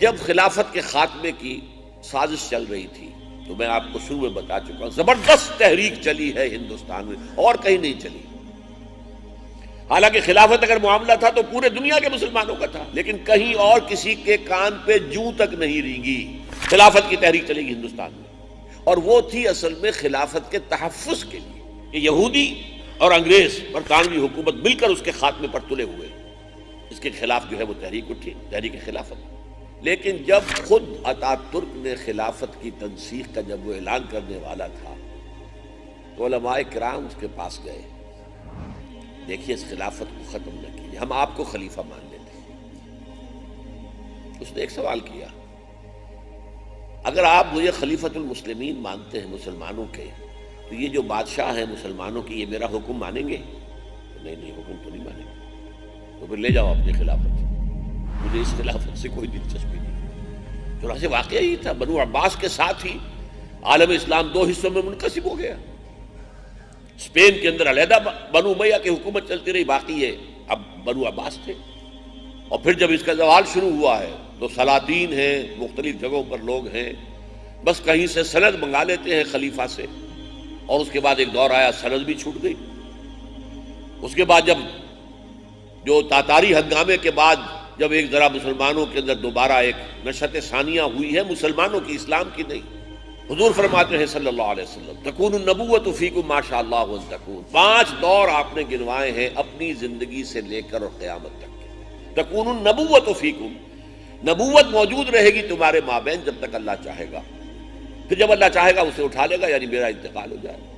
جب خلافت کے خاتمے کی سازش چل رہی تھی تو میں آپ کو شروع میں بتا چکا ہوں زبردست تحریک چلی ہے ہندوستان میں اور کہیں نہیں چلی. حالانکہ خلافت اگر معاملہ تھا تو پورے دنیا کے مسلمانوں کا تھا، لیکن کہیں اور کسی کے کان پہ جوں تک نہیں رینگی. خلافت کی تحریک چلے گی ہندوستان میں، اور وہ تھی اصل میں خلافت کے تحفظ کے لیے کہ یہودی اور انگریز برطانوی حکومت مل کر اس کے خاتمے پر تلے ہوئے. اس کے خلاف جو ہے وہ تحریک اٹھی، تحریک خلافت. لیکن جب خود اتا ترک نے خلافت کی تنسیخ کا جب وہ اعلان کرنے والا تھا تو علماء کرام اس کے پاس گئے، دیکھیے اس خلافت کو ختم نہ کیجیے، ہم آپ کو خلیفہ مان لیتے ہیں. اس نے ایک سوال کیا، اگر آپ مجھے خلیفۃ المسلمین مانتے ہیں مسلمانوں کے، تو یہ جو بادشاہ ہیں مسلمانوں کی یہ میرا حکم مانیں گے؟ نہیں، حکم تو نہیں مانیں گے. تو پھر لے جاؤ اپنی خلافت، مجھے اس خلافت سے کوئی دلچسپی نہیں. چنانچہ واقعہ یہ تھا، بنو عباس کے ساتھ ہی عالم اسلام دو حصوں میں منقسم ہو گیا. اسپین کے اندر علیحدہ بنو امیہ کی حکومت چلتی رہی، باقی یہ اب بنو عباس تھے. اور پھر جب اس کا زوال شروع ہوا ہے تو سلاطین ہیں، مختلف جگہوں پر لوگ ہیں، بس کہیں سے سند منگا لیتے ہیں خلیفہ سے، اور اس کے بعد ایک دور آیا سند بھی چھوٹ گئی. اس کے بعد جب جو تاتاری ہنگامے کے بعد جب ایک ذرا مسلمانوں کے اندر دوبارہ ایک نشت ثانیہ ہوئی ہے، مسلمانوں کی، اسلام کی نہیں. حضور فرماتے ہیں صلی اللہ علیہ وسلم تکون النبوۃ فیکم ما شاء اللہ ان تکون. 5 دور آپ نے گنوائے ہیں اپنی زندگی سے لے کر اور قیامت تک کے. تکون النبوۃ فیکم، نبوت موجود رہے گی تمہارے مابین جب تک اللہ چاہے گا، پھر جب اللہ چاہے گا اسے اٹھا لے گا، یعنی میرا انتقال ہو جائے گا.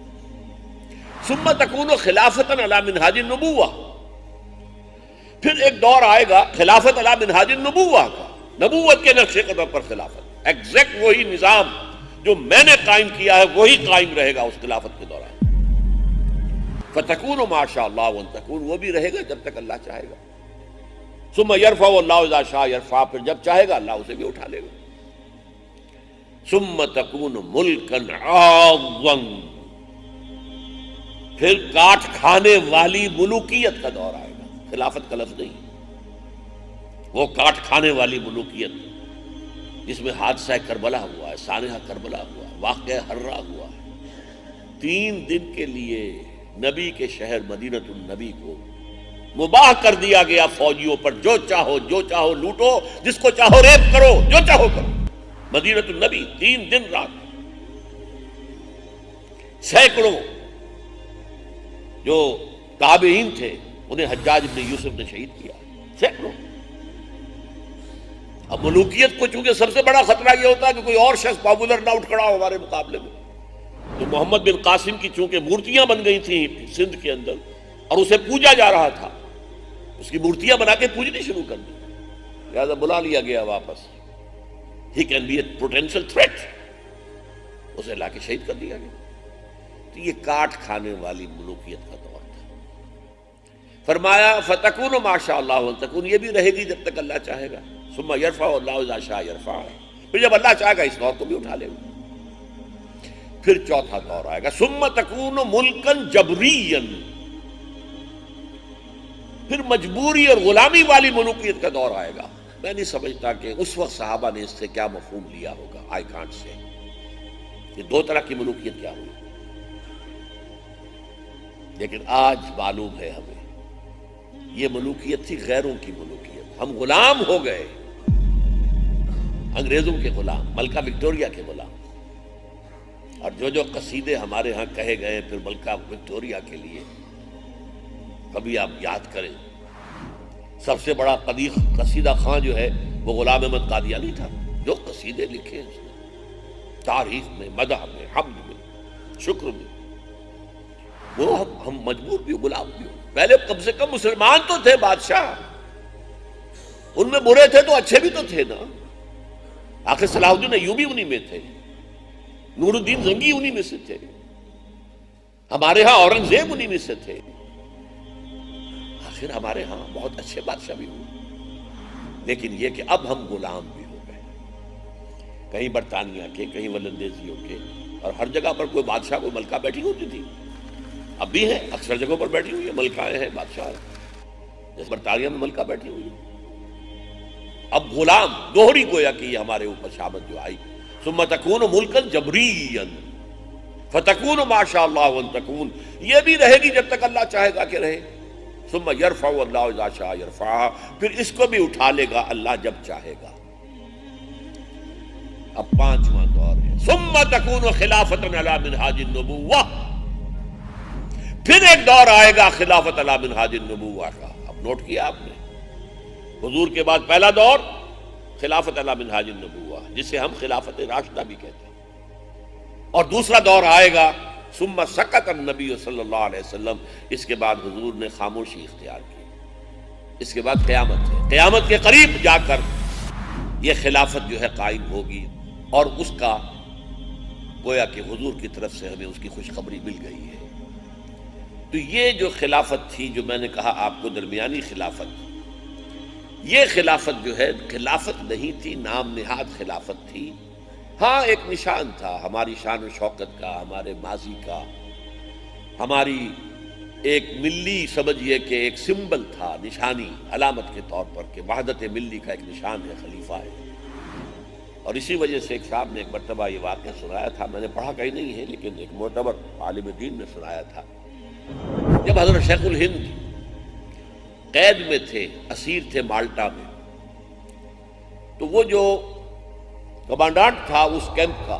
ثم تکون خلافۃ علی منہاج النبوۃ، پھر ایک دور آئے گا خلافت علی منہاج النبوۃ کا، نبوت کے نقش قدم پر خلافت. ایگزیکٹ وہی نظام جو میں نے قائم کیا ہے وہی قائم رہے گا اس خلافت کے دوران. فتکون ما شاء اللہ وان تکون، وہ بھی رہے گا جب تک اللہ چاہے گا. ثم یرفع اللہ اذا شاء یرفع، پھر جب چاہے گا اللہ اسے بھی اٹھا لے گا. ثم تکون ملکا عاضا، پھر کاٹ کھانے والی ملوکیت کا دور آئے گا. خلافت کا لفظ نہیں، وہ کاٹ کھانے والی ملوکیت جس میں حادثہ کربلا ہوا ہے، سانحہ کربلا ہوا ہے، واقعہ ہررا ہوا ہے. 3 دن کے لیے نبی کے شہر مدینۃ النبی کو مباح کر دیا گیا فوجیوں پر، جو چاہو لوٹو، جس کو چاہو ریپ کرو، جو چاہو کرو. مدینۃ النبی 3 دن رات. سینکڑوں جو تابعین تھے انہیں حجاج بن یوسف نے شہید کیا، سینکڑوں. اب ملوکیت کو چونکہ سب سے بڑا خطرہ یہ ہوتا ہے کہ کوئی اور شخص پاپولر نہ اٹھ کھڑا ہو ہمارے مقابلے میں. تو محمد بن قاسم کی چونکہ مورتیاں بن گئی تھیں سندھ کے اندر اور اسے پوجا جا رہا تھا، اس کی مورتیاں بنا کے پوجنی شروع کر دی، لہذا بلا لیا گیا واپس. He can be a potential threat, اسے لا کے شہید کر دیا گیا. تو یہ کاٹ کھانے والی ملوکیت کا دور تھا. فرمایا فتکون ما شاء اللہ وان تکون، یہ بھی رہے گی جب تک اللہ چاہے گا. ثم یرفع اللہ اذا شاء یرفع، پھر جب اللہ چاہے گا اس دور کو بھی اٹھا لے گا. پھر چوتھا دور آئے گا ثم تکون ملکا جبریا، پھر مجبوری اور غلامی والی ملوکیت کا دور آئے گا. میں نہیں سمجھتا کہ اس وقت صحابہ نے اس سے کیا مفہوم لیا ہوگا. آئی کانٹ سے یہ 2 طرح کی ملوکیت کیا ہوئی، لیکن آج معلوم ہے ہمیں یہ ملوکیت تھی غیروں کی ملوکیت. ہم غلام ہو گئے، انگریزوں کے غلام، ملکہ وکٹوریہ کے غلام. اور جو قصیدے ہمارے ہاں کہے گئے پھر ملکہ وکٹوریہ کے لیے، کبھی آپ یاد کریں سب سے بڑا قصیدہ خواں جو ہے وہ غلام احمد قادیانی تھا. جو قصیدے لکھے اس نے تعریف میں، مدح میں، حمد میں، شکر میں، وہ ہم مجبور بھی ہو، غلام بھی ہو. پہلے کم سے کم مسلمان تو تھے بادشاہ، ان میں برے تھے تو اچھے بھی تو تھے نا. آخر صلاح الدین ایوبی انہی میں تھے، نور الدین زنگی انہی میں سے تھے، ہمارے ہاں اورنگزیب انہی میں سے تھے. آخر ہمارے ہاں بہت اچھے بادشاہ بھی ہوئے، لیکن یہ کہ اب ہم غلام بھی ہو گئے، کہیں برطانیہ کے، کہیں ولندیزیوں کے. اور ہر جگہ پر کوئی بادشاہ، کوئی ملکہ بیٹھی ہوتی تھی، اب بھی ہے، اکثر جگہوں پر بیٹھی ہوئی ہے، ملکائیں ہیں، بادشاہ ہیں. جیسے برطانیہ میں ملکہ بیٹھی ہوئی ہے. اب غلام دوہری گویا کہ یہ ہمارے اوپر شامت جو آئی. ثم تکون ملکا جبریا فتکون ما شاء اللہ ان تکون، یہ بھی رہے گی جب تک اللہ چاہے گا کہ رہے. ثم یرفع اللہ اذا شاء یرفع، پھر اس کو بھی اٹھا لے گا اللہ جب چاہے گا. اب پانچواں دور ہے ثم تکون خلافۃ علی منہاج النبوہ، پھر ایک دور آئے گا خلافت علی منہاج النبوہ کا. اب نوٹ کیا آپ نے، حضور کے بعد پہلا دور خلافت علی منہاج النبوہ، جسے ہم خلافت راشدہ بھی کہتے ہیں، اور دوسرا دور آئے گا ثم سکت النبی صلی اللہ علیہ وسلم، اس کے بعد حضور نے خاموشی اختیار کی. اس کے بعد قیامت ہے، قیامت کے قریب جا کر یہ خلافت جو ہے قائم ہوگی، اور اس کا گویا کہ حضور کی طرف سے ہمیں اس کی خوشخبری مل گئی ہے. تو یہ جو خلافت تھی، جو میں نے کہا آپ کو درمیانی خلافت، یہ خلافت جو ہے خلافت نہیں تھی، نام نہاد خلافت تھی. ہاں ایک نشان تھا ہماری شان و شوکت کا، ہمارے ماضی کا، ہماری ایک ملی سمجھیے کہ ایک سمبل تھا، نشانی علامت کے طور پر کہ وحدت ملی کا ایک نشان ہے، خلیفہ ہے. اور اسی وجہ سے ایک صاحب نے ایک مرتبہ یہ واقعہ سنایا تھا، میں نے پڑھا کہیں نہیں ہے لیکن ایک معتبر عالم دین نے سنایا تھا. جب حضرت شیخ الہند قید میں تھے، اسیر تھے مالٹا میں، تو وہ جو کمانڈانٹ تھا اس کیمپ کا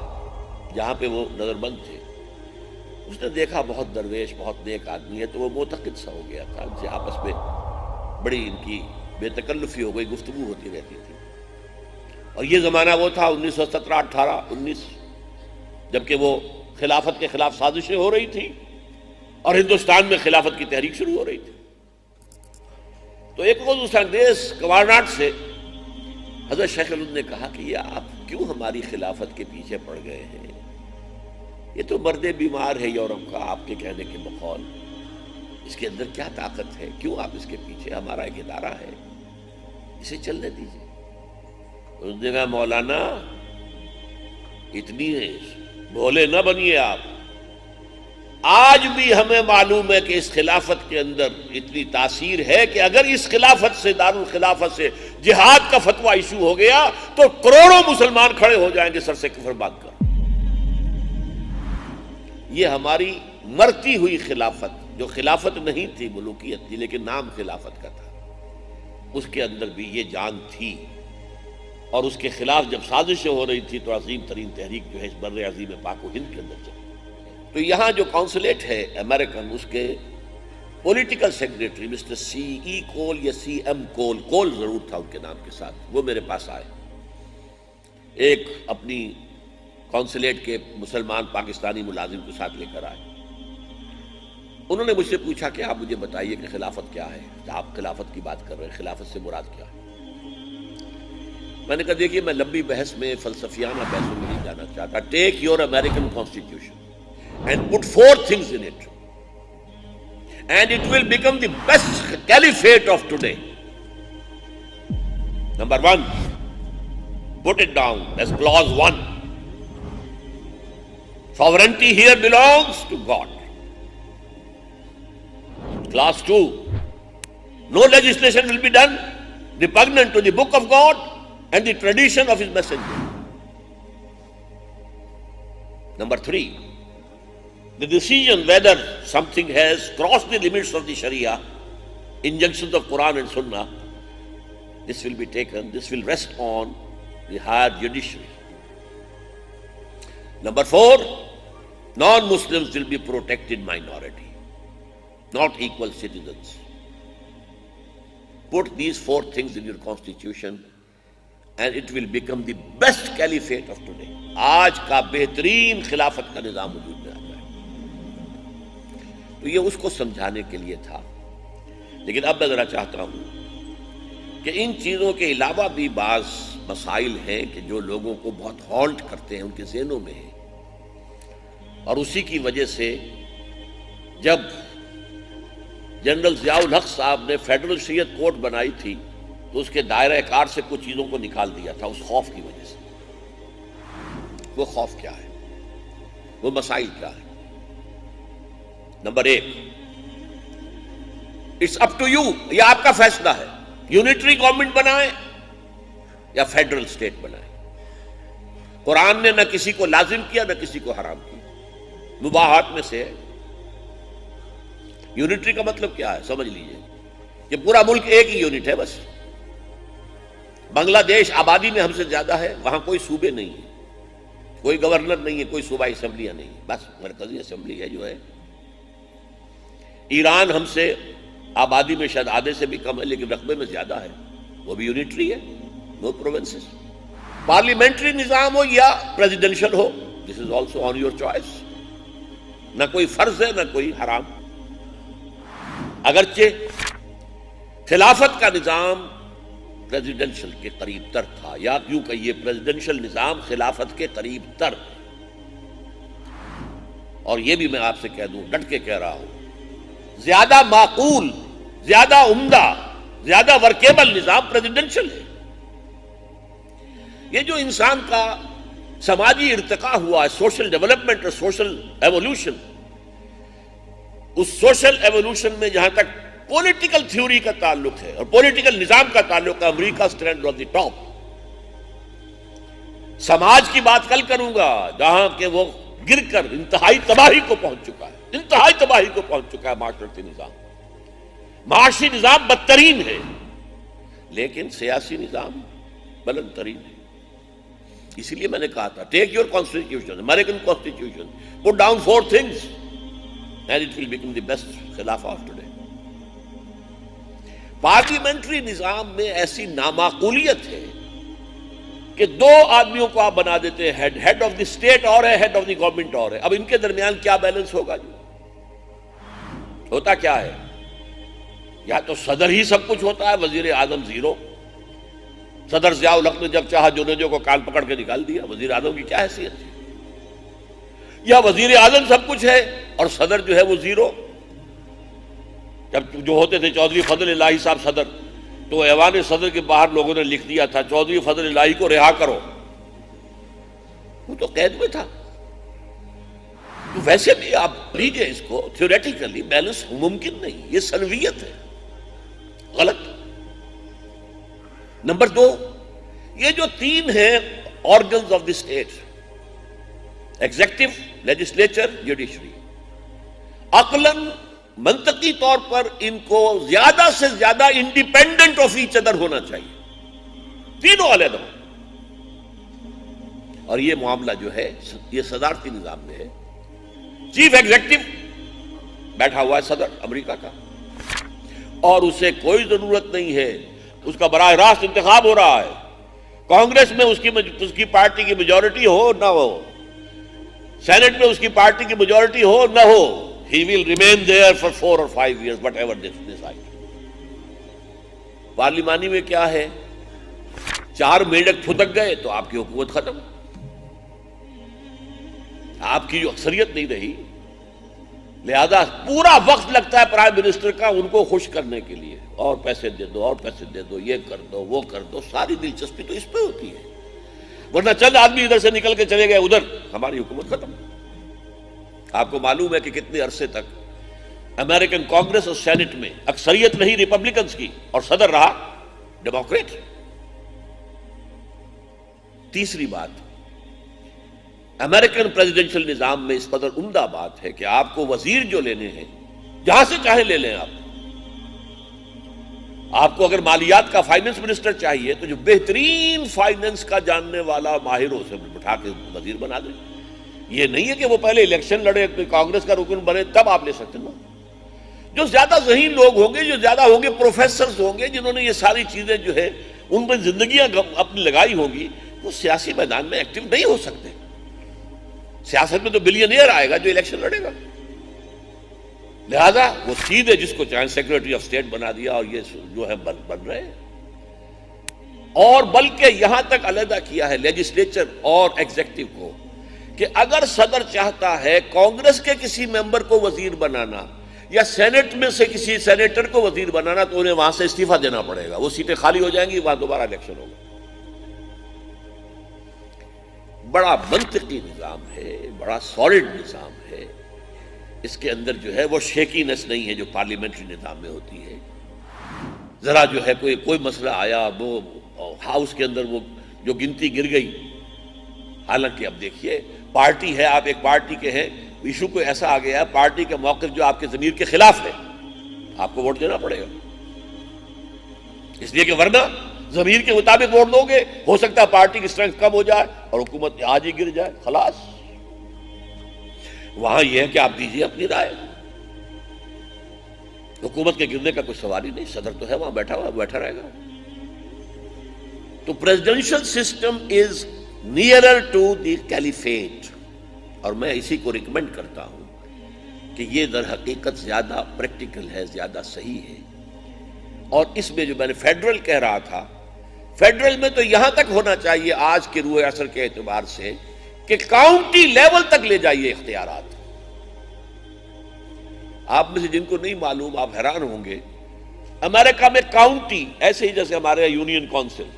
جہاں پہ وہ نظر بند تھے، اس نے دیکھا بہت درویش، بہت نیک آدمی ہے، تو وہ معتقد سا ہو گیا تھا. ان سے آپس میں بڑی ان کی بے تکلفی ہو گئی، گفتگو ہوتی رہتی تھی. اور یہ زمانہ وہ تھا 1917 18 19، جبکہ وہ خلافت کے خلاف سازشیں ہو رہی تھی اور ہندوستان میں خلافت کی تحریک شروع ہو رہی تھی. تو ایک روز اس انگریز کمانڈانٹ سے حضرت شیخ الہند نے کہا کہ یہ آپ کیوں ہماری خلافت کے پیچھے پڑ گئے ہیں؟ یہ تو مرد بیمار ہے یورپ کا، آپ کے کہنے کے بقول، اس کے اندر کیا طاقت ہے؟ کیوں آپ اس کے پیچھے؟ ہمارا ایک ادارہ ہے، اسے چلنے دیجیے. اس نے کہا مولانا اتنی بھولے نہ بنیے آپ، آج بھی ہمیں معلوم ہے کہ اس خلافت کے اندر اتنی تاثیر ہے کہ اگر اس خلافت سے، دارالخلافت سے جہاد کا فتویٰ ایشو ہو گیا تو کروڑوں مسلمان کھڑے ہو جائیں گے سر سے کفر باندھ کر. یہ ہماری مرتی ہوئی خلافت، جو خلافت نہیں تھی، ملوکیت تھی لیکن نام خلافت کا تھا، اس کے اندر بھی یہ جان تھی. اور اس کے خلاف جب سازشیں ہو رہی تھی تو عظیم ترین تحریک جو ہے اس بر عظیم پاک و ہند کے اندر چلی. تو یہاں جو کونسلیٹ ہے امریکن، اس کے پولیٹیکل سیکریٹری مسٹر سی ای کول یا سی ایم کول، کول ضرور تھا ان کے نام کے ساتھ، وہ میرے پاس آئے. ایک اپنی کونسلیٹ کے مسلمان پاکستانی ملازم کے ساتھ لے کر آئے. انہوں نے مجھ سے پوچھا کہ آپ مجھے بتائیے کہ خلافت کیا ہے؟ آپ خلافت کی بات کر رہے ہیں، خلافت سے مراد کیا ہے؟ میں نے کہا دیکھیے میں لمبی بحث میں، فلسفیانہ بحثوں میں نہیں جانا چاہتا. Take your American constitution and put 4 things in it, and it will become the best caliphate of today. Number 1, put it down as clause 1. Sovereignty here belongs to God. Clause 2, no legislation will be done repugnant to the book of God and the tradition of his messenger. Number 3, the decision whether something has crossed the limits of the Sharia, injunctions of Quran and Sunnah, this will be taken, this will rest on the higher judiciary. Number 4, non-Muslims will be protected minority, not equal citizens. Put these 4 things in your constitution and it will become the best caliphate of today. آج کا بہترین خلافت کا نظام وجود میں آ جائے. تو یہ اس کو سمجھانے کے لیے تھا. لیکن اب میں ذرا چاہتا ہوں کہ ان چیزوں کے علاوہ بھی بعض مسائل ہیں کہ جو لوگوں کو بہت ہالٹ کرتے ہیں، ان کے ذہنوں میں ہیں. اور اسی کی وجہ سے جب جنرل ضیاء الحق صاحب نے فیڈرل شریعت کورٹ بنائی تھی تو اس کے دائرہ کار سے کچھ چیزوں کو نکال دیا تھا اس خوف کی وجہ سے. وہ خوف کیا ہے؟ وہ مسائل کیا ہے؟ Number 1، it's up to you, یہ آپ کا فیصلہ ہے. یونٹری گورنمنٹ بنائیں یا فیڈرل اسٹیٹ بنائیں۔ قرآن نے نہ کسی کو لازم کیا نہ کسی کو حرام کیا، مباحات میں سے ہے۔ یونٹری کا مطلب کیا ہے سمجھ لیجئے کہ پورا ملک ایک ہی یونٹ ہے بس۔ بنگلہ دیش آبادی میں ہم سے زیادہ ہے، وہاں کوئی صوبے نہیں ہے، کوئی گورنر نہیں ہے، کوئی صوبائی اسمبلیاں نہیں ہیں، بس مرکزی اسمبلی ہے جو ہے۔ ایران ہم سے آبادی میں شاید آدھے سے بھی کم ہے لیکن رقبے میں زیادہ ہے، وہ بھی یونٹری ہے، نو پروونسز۔ پارلیمنٹری نظام ہو یا presidential who, this is also on your choice, نہ کوئی فرض ہے نہ کوئی حرام۔ اگرچہ خلافت کا نظام پریزیڈنشل کے قریب تر تھا، یا یوں کہیے پریزیڈنشل نظام خلافت کے قریب تر، اور یہ بھی میں آپ سے کہہ دوں، ڈٹ کے کہہ رہا ہوں، زیادہ معقول، زیادہ عمدہ، زیادہ ورکیبل نظام پریزیڈنشل ہے۔ یہ جو انسان کا سماجی ارتقاء ہوا ہے، سوشل ڈیولپمنٹ اور سوشل ایوولوشن، اس سوشل ایوولوشن میں جہاں تک پولیٹیکل تھیوری کا تعلق ہے اور پولیٹیکل نظام کا تعلق ہے، امریکہ سٹینڈ آن دی ٹاپ۔ سماج کی بات کل کروں گا جہاں کہ وہ گر کر انتہائی تباہی کو پہنچ چکا ہے، انتہائی تباہی کو پہنچ چکا ہے معاشرتی نظام، معاشی نظام بدترین ہے، لیکن سیاسی نظام بلند ترین ہے۔ اسی لیے میں نے کہا تھا take your constitution, American constitution, put down 4 things and it will become the best خلافہ of today۔ Parliamentary نظام میں ایسی نامعقولیت ہے کہ 2 آدمیوں کو آپ بنا دیتے ہیں ہیڈ آف دی اسٹیٹ اور ہے، ہیڈ آف دی گورنمنٹ اور ہے، اب ان کے درمیان کیا بیلنس ہوگا جی؟ ہوتا کیا ہے؟ یا تو صدر ہی سب کچھ ہوتا ہے، وزیر اعظم زیرو۔ صدر ضیاء الحق نے جب چاہا جونیجو کو کان پکڑ کے نکال دیا، وزیر اعظم کی کیا حیثیت تھی؟ یا وزیر اعظم سب کچھ ہے اور صدر جو ہے وہ زیرو؟ جب جو ہوتے تھے چودھری فضل الہی صاحب صدر، تو ایوان صدر کے باہر لوگوں نے لکھ دیا تھا چودھری فضل الہی کو رہا کرو، وہ تو قید میں تھا۔ تو ویسے بھی آپ لیجئے اس کو تھیوریٹیکلی بیلنس ممکن نہیں، یہ سنویت ہے، غلط۔ نمبر 2، یہ جو 3 ہیں organs of the state, executive, legislature, judiciary, عقلاً منطقی طور پر ان کو زیادہ سے زیادہ انڈیپینڈنٹ آف ایچ ادر ہونا چاہیے، تینوں علیحدہ۔ اور یہ معاملہ جو ہے یہ صدارتی نظام میں ہے، چیف ایگزیکٹو بیٹھا ہوا ہے صدر امریکہ کا، اور اسے کوئی ضرورت نہیں ہے، اس کا براہ راست انتخاب ہو رہا ہے، کانگریس میں اس کی پارٹی کی میجورٹی ہو نہ ہو، سینٹ میں اس کی پارٹی کی میجورٹی ہو نہ ہو، he will remain there for 4 or 5 years whatever they decide۔ پارلیمانی میں کیا ہے، 4 میڈک پھدک گئے تو آپ کی حکومت ختم، آپ کی جو اکثریت نہیں رہی، لہذا پورا وقت لگتا ہے پرائم منسٹر کا ان کو خوش کرنے کے لیے، اور پیسے دے دو، اور پیسے دے دو، یہ کر دو، وہ کر دو، ساری دلچسپی تو اس پہ ہوتی ہے، ورنہ چند آدمی ادھر سے نکل کے چلے گئے ادھر، ہماری حکومت ختم۔ آپ کو معلوم ہے کہ کتنے عرصے تک امریکن کانگریس اور سینٹ میں اکثریت رہی ریپبلکنز کی اور صدر رہا ڈیموکریٹ۔ تیسری بات، امریکن پریزیڈنشل نظام میں اس قدر عمدہ بات ہے کہ آپ کو وزیر جو لینے ہیں جہاں سے چاہے لے لیں آپ کو اگر مالیات کا فائنانس منسٹر چاہیے تو جو بہترین فائنانس کا جاننے والا ماہر ہو اسے بٹھا کے وزیر بنا دیں۔ یہ نہیں ہے کہ وہ پہلے الیکشن لڑے، کانگریس کا رکن بنے تب آپ لے سکتے ہیں۔ جو زیادہ ذہین لوگ ہوں گے، جو زیادہ ہوں گے پروفیسرز ہوں گے، جنہوں نے یہ ساری چیزیں جو ہے ان پر زندگیاں اپنی لگائی ہوں گی، وہ سیاسی میدان میں ایکٹیو نہیں ہو سکتے۔ سیاست میں تو بلینئر آئے گا جو الیکشن لڑے گا، لہذا وہ سیدھے جس کو چاہیں سیکریٹری آف اسٹیٹ بنا دیا، اور یہ جو ہے بن رہے ہیں۔ اور بلکہ یہاں تک علیحدہ کیا ہے لیجسلیچر اور ایگزیکٹو کو کہ اگر صدر چاہتا ہے کانگریس کے کسی ممبر کو وزیر بنانا یا سینٹ میں سے کسی سینیٹر کو وزیر بنانا تو انہیں وہاں سے استعفیٰ دینا پڑے گا، وہ سیٹیں خالی ہو جائیں گی، وہاں دوبارہ الیکشن ہوگا۔ بڑا منطقی نظام ہے، بڑا سالڈ نظام ہے، اس کے اندر جو ہے وہ شیکینس نہیں ہے جو پارلیمنٹری نظام میں ہوتی ہے۔ ذرا جو ہے کوئی مسئلہ آیا وہ اور ہاؤس کے اندر وہ جو گنتی گر گئی. حالانکہ اب دیکھیے پارٹی ہے، آپ ایک پارٹی کے ہیں، ایشو کو ایسا آ گیا ہے پارٹی کا موقف جو آپ کے ضمیر کے خلاف ہے، آپ کو ووٹ دینا پڑے گا. اس لیے کہ ورنہ ضمیر کے مطابق ووٹ دو گے، ہو سکتا ہے پارٹی کی اسٹرینتھ کم ہو جائے اور حکومت آج ہی گر جائے، خلاص. وہاں یہ ہے کہ آپ دیجیے اپنی رائے. حکومت کے گرنے کا کوئی سوال ہی نہیں، صدر تو ہے وہاں بیٹھا ہوا، بیٹھا رہے گا. تو presidential system is nearer to the caliphate, اور میں اسی کو ریکمینڈ کرتا ہوں کہ یہ در حقیقت زیادہ پریکٹیکل ہے، زیادہ صحیح ہے. اور اس میں جو میں نے فیڈرل کہہ رہا تھا، فیڈرل میں تو یہاں تک ہونا چاہیے آج کے روح عصر کے اعتبار سے کہ کاؤنٹی لیول تک لے جائیے اختیارات. آپ میں سے جن کو نہیں معلوم آپ حیران ہوں گے، امریکہ میں کاؤنٹی ایسے ہی جیسے ہمارے یونین کونسل،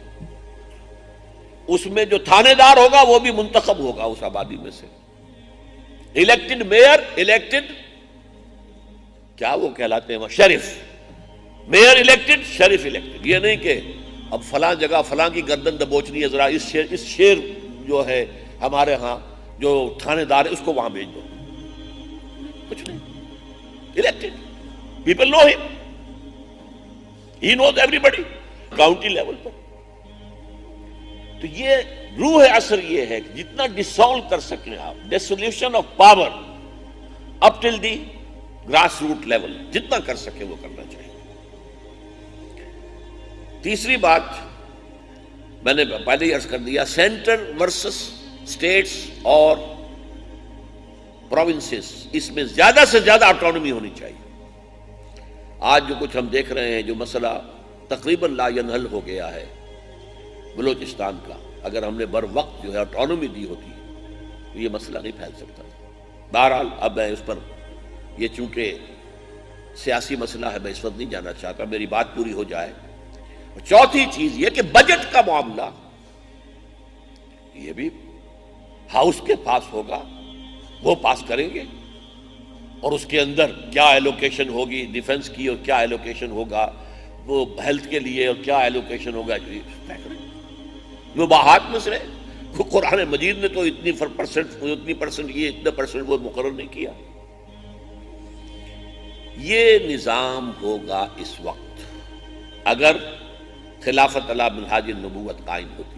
اس میں جو تھانے دار ہوگا وہ بھی منتخب ہوگا اس آبادی میں سے. الیکٹڈ میئر، الیکٹڈ کیا وہ کہلاتے ہیں شریف، میئر الیکٹڈ، شریف الیکٹڈ. یہ نہیں کہ اب فلاں جگہ فلاں کی گردن دبوچنی ہے، ذرا اس شیر جو ہے ہمارے ہاں جو تھانے دار ہے اس کو وہاں بھیج دو. کچھ نہیں، الیکٹڈ پیپل نو ہم، ہی نوز ایوری بڈی کاؤنٹی لیول پر. تو یہ روح عصر یہ ہے کہ جتنا ڈسالو کر سکیں آپ، dissolution of power up till the grass root level, جتنا کر سکیں وہ کرنا چاہیے. تیسری بات میں نے پہلے ہی عرض کر دیا، سینٹر ورسس اسٹیٹس اور پروونسز، اس میں زیادہ سے زیادہ آٹونومی ہونی چاہیے. آج جو کچھ ہم دیکھ رہے ہیں، جو مسئلہ تقریباً لا ینحل ہو گیا ہے بلوچستان کا، اگر ہم نے بر وقت جو ہے آٹونومی دی ہوتی تو یہ مسئلہ نہیں پھیل سکتا. بہرحال اب میں اس پر، یہ چونکہ سیاسی مسئلہ ہے میں اس وقت نہیں جانا چاہتا، میری بات پوری ہو جائے. چوتھی چیز یہ کہ بجٹ کا معاملہ یہ بھی ہاؤس کے پاس ہوگا، وہ پاس کریں گے، اور اس کے اندر کیا ایلوکیشن ہوگی ڈیفنس کی اور کیا ایلوکیشن ہوگا وہ ہیلتھ کے لیے اور کیا ایلوکیشن ہوگا وہ باہات میں سے. قرآن مجید نے تو اتنی پرسنٹ یہ اتنے پرسنٹ وہ مقرر نہیں کیا. یہ نظام ہوگا اس وقت اگر خلافت علی منہاج النبوت قائم ہوتی